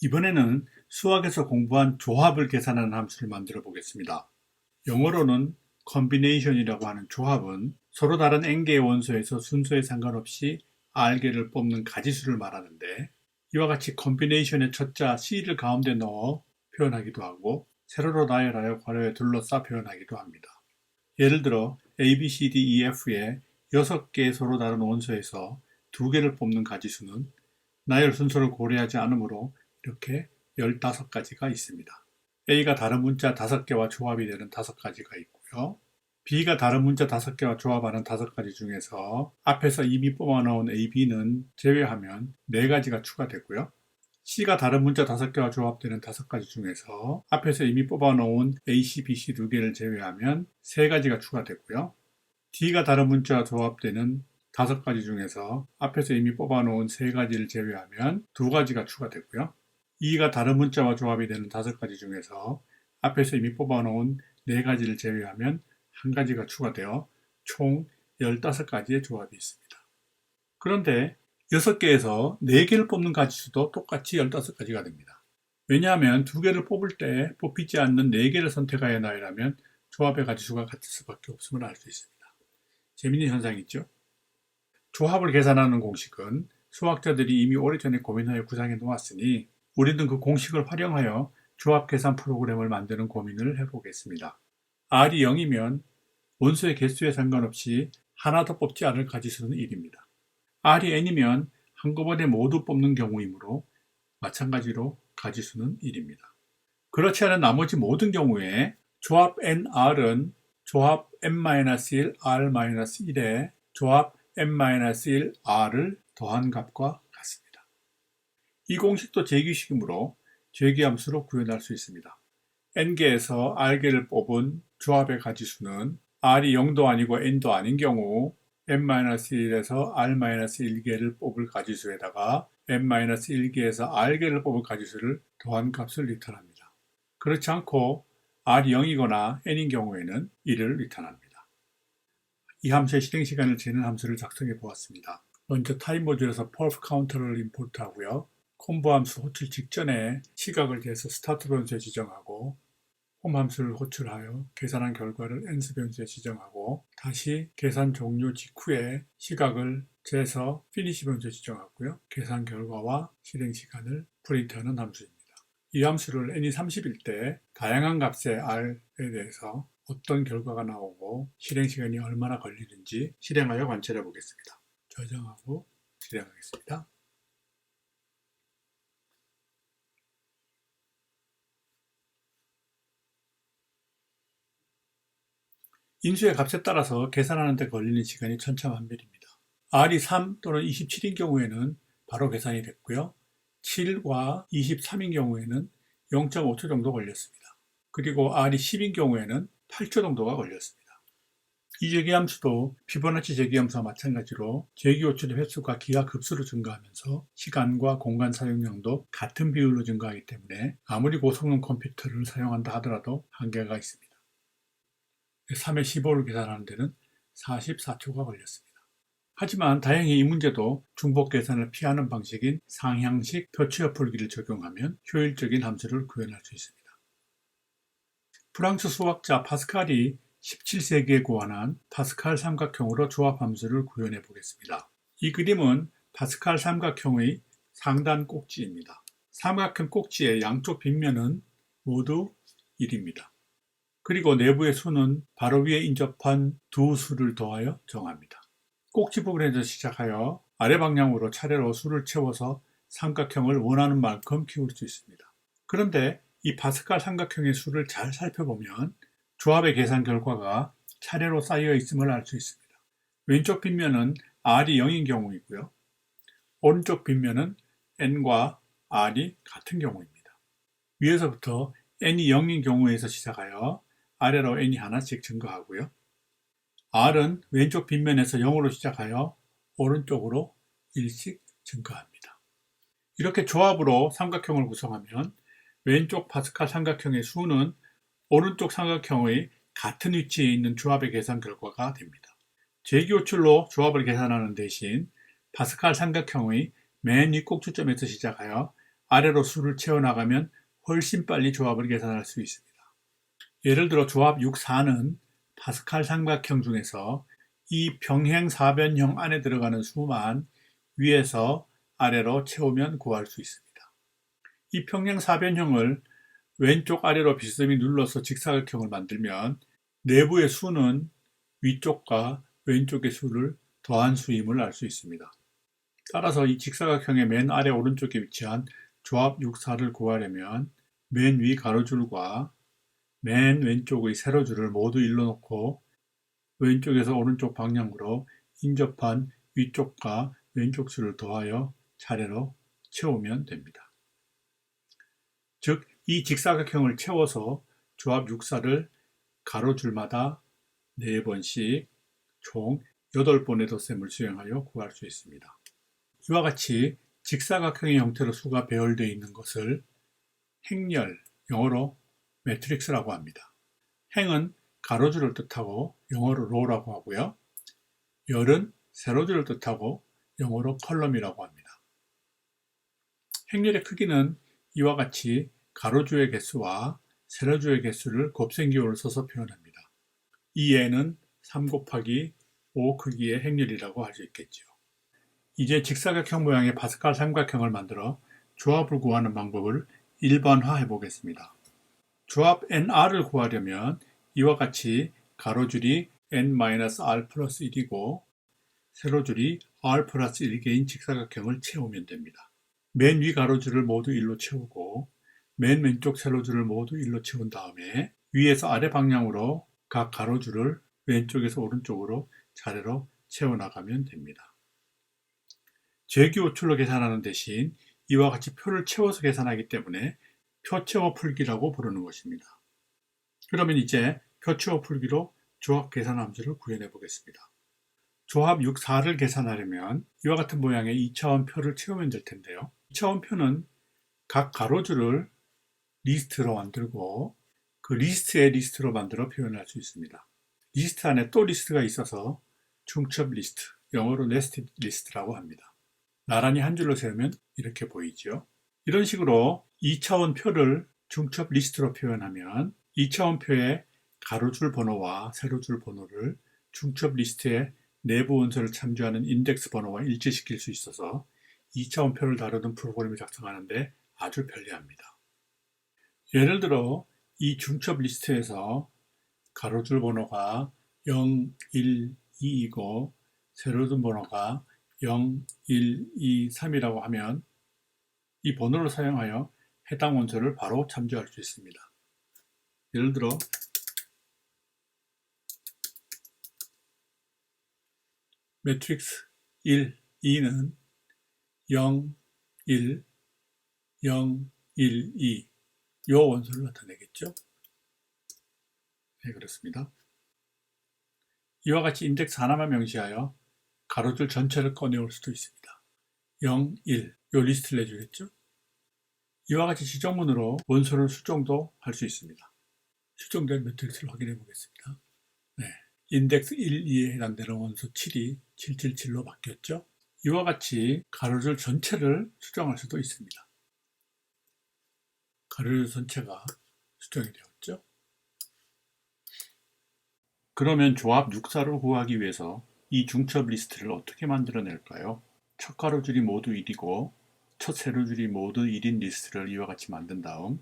이번에는 수학에서 공부한 조합을 계산하는 함수를 만들어 보겠습니다. 영어로는 combination이라고 하는 조합은 서로 다른 n개의 원소에서 순서에 상관없이 r개를 뽑는 가지수를 말하는데, 이와 같이 combination의 첫자 c를 가운데 넣어 표현하기도 하고 세로로 나열하여 괄호에 둘러싸 표현하기도 합니다. 예를 들어 A, B, C, D, E, F의 6개의 서로 다른 원소에서 2개를 뽑는 가지수는 나열 순서를 고려하지 않으므로 이렇게 15가지가 있습니다. A가 다른 문자 5개와 조합이 되는 5가지가 있고요. B가 다른 문자 5개와 조합하는 5가지 중에서 앞에서 이미 뽑아놓은 A, B는 제외하면 4가지가 추가되고요. C가 다른 문자 5개와 조합되는 5가지 중에서 앞에서 이미 뽑아놓은 A, C, B, C 2개를 제외하면 3가지가 추가되고요. D가 다른 문자와 조합되는 5가지 중에서 앞에서 이미 뽑아놓은 3가지를 제외하면 2가지가 추가되고요. E가 다른 문자와 조합이 되는 5가지 중에서 앞에서 이미 뽑아놓은 4가지를 제외하면 1가지가 추가되어 총 15가지의 조합이 있습니다. 그런데 6개에서 4개를 뽑는 가지수도 똑같이 15가지가 됩니다. 왜냐하면 2개를 뽑을 때 뽑히지 않는 4개를 선택하여 나열하면 조합의 가지수가 같을 수밖에 없음을 알 수 있습니다. 재미있는 현상이죠. 조합을 계산하는 공식은 수학자들이 이미 오래전에 고민하여 구상해 놓았으니 우리는 그 공식을 활용하여 조합 계산 프로그램을 만드는 고민을 해보겠습니다. R이 0이면 원소의 개수에 상관없이 하나 더 뽑지 않을 가지수는 1입니다. R이 n이면 한꺼번에 모두 뽑는 경우이므로 마찬가지로 가지수는 1입니다. 그렇지 않은 나머지 모든 경우에 조합 nr은 조합 n-1 r-1에 조합 n-1 r을 더한 값과 같습니다. 이 공식도 제기식이므로 제기함수로 구현할 수 있습니다. n개에서 r개를 뽑은 조합의 가지수는 r이 0도 아니고 n도 아닌 경우 n-1에서 r-1개를 뽑을 가지수에다가 n-1개에서 r개를 뽑을 가지수를 더한 값을 리턴합니다. 그렇지 않고 r이 0이거나 n인 경우에는 1을 리턴합니다. 이 함수의 실행 시간을 재는 함수를 작성해 보았습니다. 먼저 타임 모듈에서 perf 카운터를 임포트하고요. 콤보 함수 호출 직전에 시각을 재서 스타트 변수에 지정하고 홈 함수를 호출하여 계산한 결과를 ends 변수에 지정하고 다시 계산 종료 직후에 시각을 재서 finish 변수에 지정하고요. 계산 결과와 실행 시간을 프린트하는 함수입니다. 이 함수를 n이 30일 때 다양한 값의 r에 대해서 어떤 결과가 나오고 실행 시간이 얼마나 걸리는지 실행하여 관찰해 보겠습니다. 저장하고 실행하겠습니다. 인수의 값에 따라서 계산하는 데 걸리는 시간이 천차만별입니다. R이 3 또는 27인 경우에는 바로 계산이 됐고요. 7과 23인 경우에는 0.5초 정도 걸렸습니다. 그리고 R이 10인 경우에는 8초 정도가 걸렸습니다. 이 제기함수도 피보나치 제기함수와 마찬가지로 제기호출의 횟수가 기하급수로 증가하면서 시간과 공간 사용량도 같은 비율로 증가하기 때문에 아무리 고성능 컴퓨터를 사용한다 하더라도 한계가 있습니다. 3의 15를 계산하는 데는 44초가 걸렸습니다. 하지만 다행히 이 문제도 중복 계산을 피하는 방식인 상향식 표치어 풀기를 적용하면 효율적인 함수를 구현할 수 있습니다. 프랑스 수학자 파스칼이 17세기에 고안한 파스칼 삼각형으로 조합 함수를 구현해 보겠습니다. 이 그림은 파스칼 삼각형의 상단 꼭지입니다. 삼각형 꼭지의 양쪽 빗면은 모두 1입니다. 그리고 내부의 수는 바로 위에 인접한 두 수를 더하여 정합니다. 꼭지 부분에서 시작하여 아래 방향으로 차례로 수를 채워서 삼각형을 원하는 만큼 키울 수 있습니다. 그런데 이 파스칼 삼각형의 수를 잘 살펴보면 조합의 계산 결과가 차례로 쌓여 있음을 알 수 있습니다. 왼쪽 빗면은 r이 0인 경우이고요. 오른쪽 빗면은 n과 r이 같은 경우입니다. 위에서부터 n이 0인 경우에서 시작하여 아래로 n이 하나씩 증가하고요. r은 왼쪽 빗면에서 0으로 시작하여 오른쪽으로 1씩 증가합니다. 이렇게 조합으로 삼각형을 구성하면 왼쪽 파스칼 삼각형의 수는 오른쪽 삼각형의 같은 위치에 있는 조합의 계산 결과가 됩니다. 제기호출로 조합을 계산하는 대신 파스칼 삼각형의 맨 위 꼭지점에서 시작하여 아래로 수를 채워나가면 훨씬 빨리 조합을 계산할 수 있습니다. 예를 들어 조합 6,4는 파스칼 삼각형 중에서 이 평행사변형 안에 들어가는 수만 위에서 아래로 채우면 구할 수 있습니다. 이 평행사변형을 왼쪽 아래로 비스듬히 눌러서 직사각형을 만들면 내부의 수는 위쪽과 왼쪽의 수를 더한 수임을 알 수 있습니다. 따라서 이 직사각형의 맨 아래 오른쪽에 위치한 조합 6,4를 구하려면 맨 위 가로줄과 맨 왼쪽의 세로줄을 모두 일로 놓고 왼쪽에서 오른쪽 방향으로 인접한 위쪽과 왼쪽 수를 더하여 차례로 채우면 됩니다. 즉, 이 직사각형을 채워서 조합 6,4를 가로줄마다 4번씩 총 8번의 덧셈을 수행하여 구할 수 있습니다. 이와 같이 직사각형의 형태로 수가 배열되어 있는 것을 행렬, 영어로 매트릭스라고 합니다. 행은 가로줄을 뜻하고 영어로 row라고 하고요. 열은 세로줄을 뜻하고 영어로 컬럼이라고 합니다. 행렬의 크기는 이와 같이 가로줄의 개수와 세로줄의 개수를 곱셈기호를 써서 표현합니다. 이 애는 3 곱하기 5 크기의 행렬이라고 할 수 있겠죠. 이제 직사각형 모양의 파스칼 삼각형을 만들어 조합을 구하는 방법을 일반화해 보겠습니다. 조합 nr을 구하려면 이와 같이 가로줄이 n-r 플러스 1이고 세로줄이 r 플러스 1개인 직사각형을 채우면 됩니다. 맨 위 가로줄을 모두 1로 채우고 맨 왼쪽 세로줄을 모두 1로 채운 다음에 위에서 아래 방향으로 각 가로줄을 왼쪽에서 오른쪽으로 차례로 채워나가면 됩니다. 제기호출로 계산하는 대신 이와 같이 표를 채워서 계산하기 때문에 표채워 풀기라고 부르는 것입니다. 그러면 이제 표채워 풀기로 조합 계산 함수를 구현해 보겠습니다. 조합 6,4를 계산하려면 이와 같은 모양의 2차원 표를 채우면 될 텐데요. 2차원 표는 각 가로줄을 리스트로 만들고 그 리스트의 리스트로 만들어 표현할 수 있습니다. 리스트 안에 또 리스트가 있어서 중첩 리스트, 영어로 네스티드 리스트라고 합니다. 나란히 한 줄로 세우면 이렇게 보이죠. 이런 식으로 2차원 표를 중첩 리스트로 표현하면 2차원 표의 가로줄 번호와 세로줄 번호를 중첩 리스트의 내부 원소를 참조하는 인덱스 번호와 일치시킬 수 있어서 2차원 표를 다루는 프로그램을 작성하는데 아주 편리합니다. 예를 들어 이 중첩 리스트에서 가로줄 번호가 0, 1, 2이고 세로줄 번호가 0, 1, 2, 3이라고 하면 이 번호를 사용하여 해당 원소를 바로 참조할 수 있습니다. 예를 들어 매트릭스 1, 2는 0, 1, 0, 1, 2 이 원소를 나타내겠죠. 네, 그렇습니다. 이와 같이 인덱스 하나만 명시하여 가로줄 전체를 꺼내올 수도 있습니다. 0, 1, 이 리스트를 내주겠죠. 이와 같이 지정문으로 원소를 수정도 할 수 있습니다. 수정된 매트릭스를 확인해 보겠습니다. 네, 인덱스 1, 2에 해당되는 원소 7이 777로 바뀌었죠. 이와 같이 가로줄 전체를 수정할 수도 있습니다. 가로줄 전체가 수정이 되었죠. 그러면 조합 6,4를 구하기 위해서 이 중첩 리스트를 어떻게 만들어낼까요? 첫 가로줄이 모두 1이고 첫 세로줄이 모두 1인 리스트를 이와 같이 만든 다음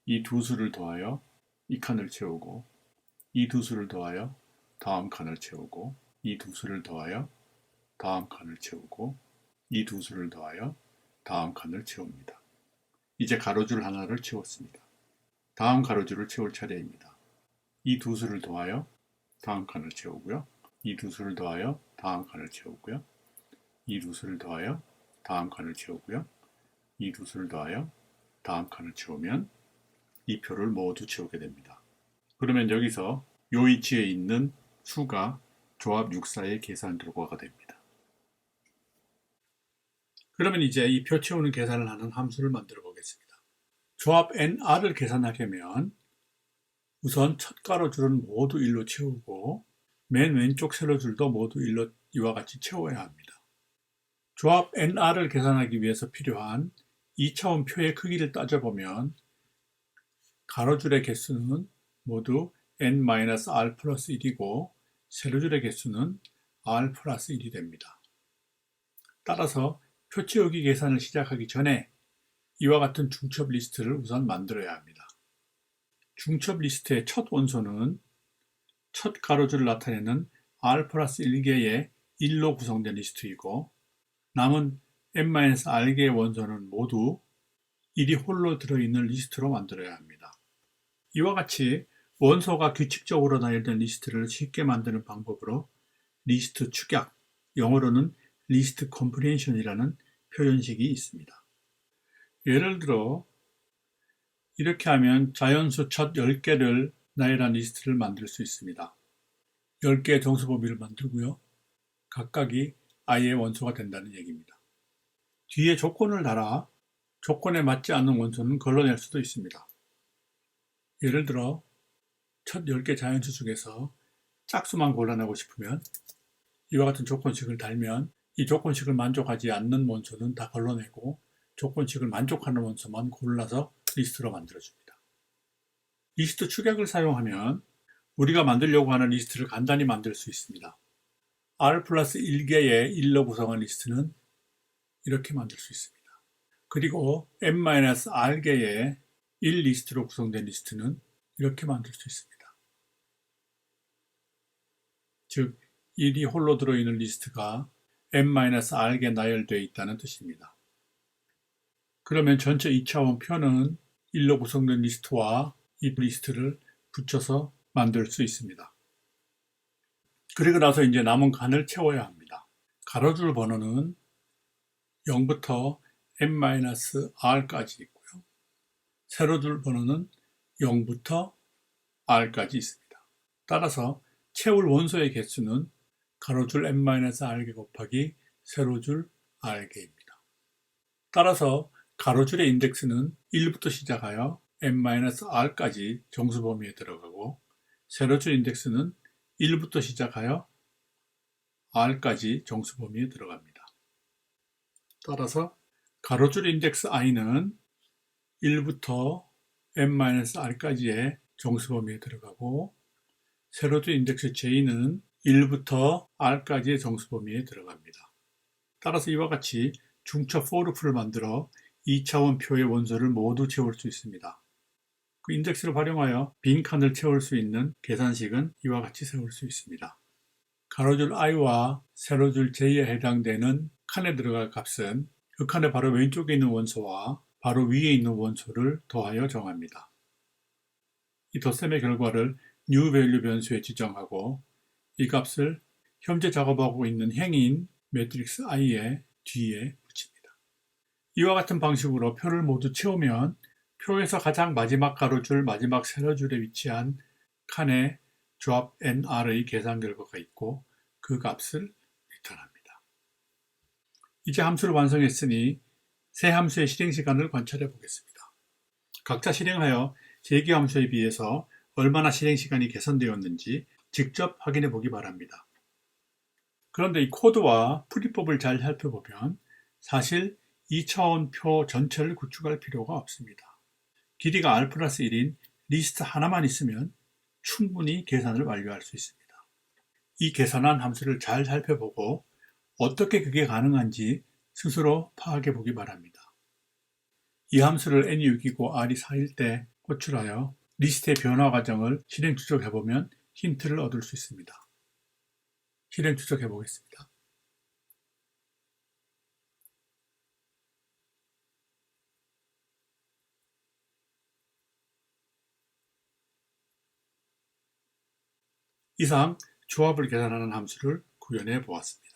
이 두 수를 더하여 이 칸을 채우고 이 두 수를 더하여 다음 칸을 채우고 이 두 수를 더하여 다음 칸을 채우고 이 두 수를 더하여 다음 칸을 채웁니다. 이제 가로줄 하나를 채웠습니다. 다음 가로줄을 채울 차례입니다. 이 두 수를 더하여 다음 칸을 채우고요. 이 두 수를 더하여 다음 칸을 채우고요. 이 두 수를 더하여 다음 칸을 채우고요. 이 두 수를 더하여 다음 칸을 채우면 이 표를 모두 채우게 됩니다. 그러면 여기서 이 위치에 있는 수가 조합 6,4의 계산 결과가 됩니다. 그러면 이제 이 표 채우는 계산을 하는 함수를 만들어 보겠습니다. 조합 nr을 계산하려면 우선 첫 가로줄은 모두 1로 채우고 맨 왼쪽 세로줄도 모두 1로 이와 같이 채워야 합니다. 조합 nr을 계산하기 위해서 필요한 2차원 표의 크기를 따져보면 가로줄의 개수는 모두 n-r 플러스 1이고 세로줄의 개수는 r 플러스 1이 됩니다. 따라서 표 채우기 계산을 시작하기 전에 이와 같은 중첩 리스트를 우선 만들어야 합니다. 중첩 리스트의 첫 원소는 첫 가로줄을 나타내는 r 플러스 1개의 1로 구성된 리스트이고 남은 n-r개의 원소는 모두 1이 홀로 들어있는 리스트로 만들어야 합니다. 이와 같이 원소가 규칙적으로 나열된 리스트를 쉽게 만드는 방법으로 리스트 축약, 영어로는 리스트 컴프레hension이라는 표현식이 있습니다. 예를 들어 이렇게 하면 자연수 첫 10개를 나열한 리스트를 만들 수 있습니다. 10개의 정수 범위를 만들고요. 각각이 i의 원소가 된다는 얘기입니다. 뒤에 조건을 달아 조건에 맞지 않는 원소는 걸러낼 수도 있습니다. 예를 들어 첫 10개 자연수 중에서 짝수만 골라내고 싶으면 이와 같은 조건식을 달면 이 조건식을 만족하지 않는 원소는 다 걸러내고 조건식을 만족하는 원소만 골라서 리스트로 만들어줍니다. 리스트 축약을 사용하면 우리가 만들려고 하는 리스트를 간단히 만들 수 있습니다. r 플러스 1개의 1로 구성한 리스트는 이렇게 만들 수 있습니다. 그리고 n-r개의 1 리스트로 구성된 리스트는 이렇게 만들 수 있습니다. 즉 1이 홀로 들어있는 리스트가 n-r개 나열되어 있다는 뜻입니다. 그러면 전체 2차원 표는 1로 구성된 리스트와 이 리스트를 붙여서 만들 수 있습니다. 그리고 나서 이제 남은 칸을 채워야 합니다. 가로줄 번호는 0부터 n-r까지 있고요. 세로줄 번호는 0부터 r까지 있습니다. 따라서 채울 원소의 개수는 가로줄 n-r개 곱하기 세로줄 r개입니다. 따라서 가로줄의 인덱스는 1부터 시작하여 n-r까지 정수 범위에 들어가고 세로줄 인덱스는 1부터 시작하여 r까지 정수 범위에 들어갑니다. 따라서 가로줄 인덱스 i는 1부터 n-r까지의 정수 범위에 들어가고 세로줄 인덱스 j는 1부터 r까지의 정수 범위에 들어갑니다. 따라서 이와 같이 중첩 for로프를 만들어 2차원 표의 원소를 모두 채울 수 있습니다. 그 인덱스를 활용하여 빈 칸을 채울 수 있는 계산식은 이와 같이 세울 수 있습니다. 가로줄 i와 세로줄 j에 해당되는 칸에 들어갈 값은 그 칸의 바로 왼쪽에 있는 원소와 바로 위에 있는 원소를 더하여 정합니다. 이 덧셈의 결과를 new value 변수에 지정하고 이 값을 현재 작업하고 있는 행인 매트릭스 i의 뒤에 붙입니다. 이와 같은 방식으로 표를 모두 채우면 표에서 가장 마지막 가로줄, 마지막 세로줄에 위치한 칸의 조합 nr의 계산 결과가 있고 그 값을 리턴합니다. 이제 함수를 완성했으니 새 함수의 실행 시간을 관찰해 보겠습니다. 각자 실행하여 제 개 함수에 비해서 얼마나 실행 시간이 개선되었는지 직접 확인해 보기 바랍니다. 그런데 이 코드와 풀이법을 잘 살펴보면 사실 2차원 표 전체를 구축할 필요가 없습니다. 길이가 r 플러스 1인 리스트 하나만 있으면 충분히 계산을 완료할 수 있습니다. 이 계산한 함수를 잘 살펴보고 어떻게 그게 가능한지 스스로 파악해 보기 바랍니다. 이 함수를 n이 6이고 r이 4일 때 호출하여 리스트의 변화 과정을 실행 추적해 보면 힌트를 얻을 수 있습니다. 실행 추적해 보겠습니다. 이상 조합을 계산하는 함수를 구현해 보았습니다.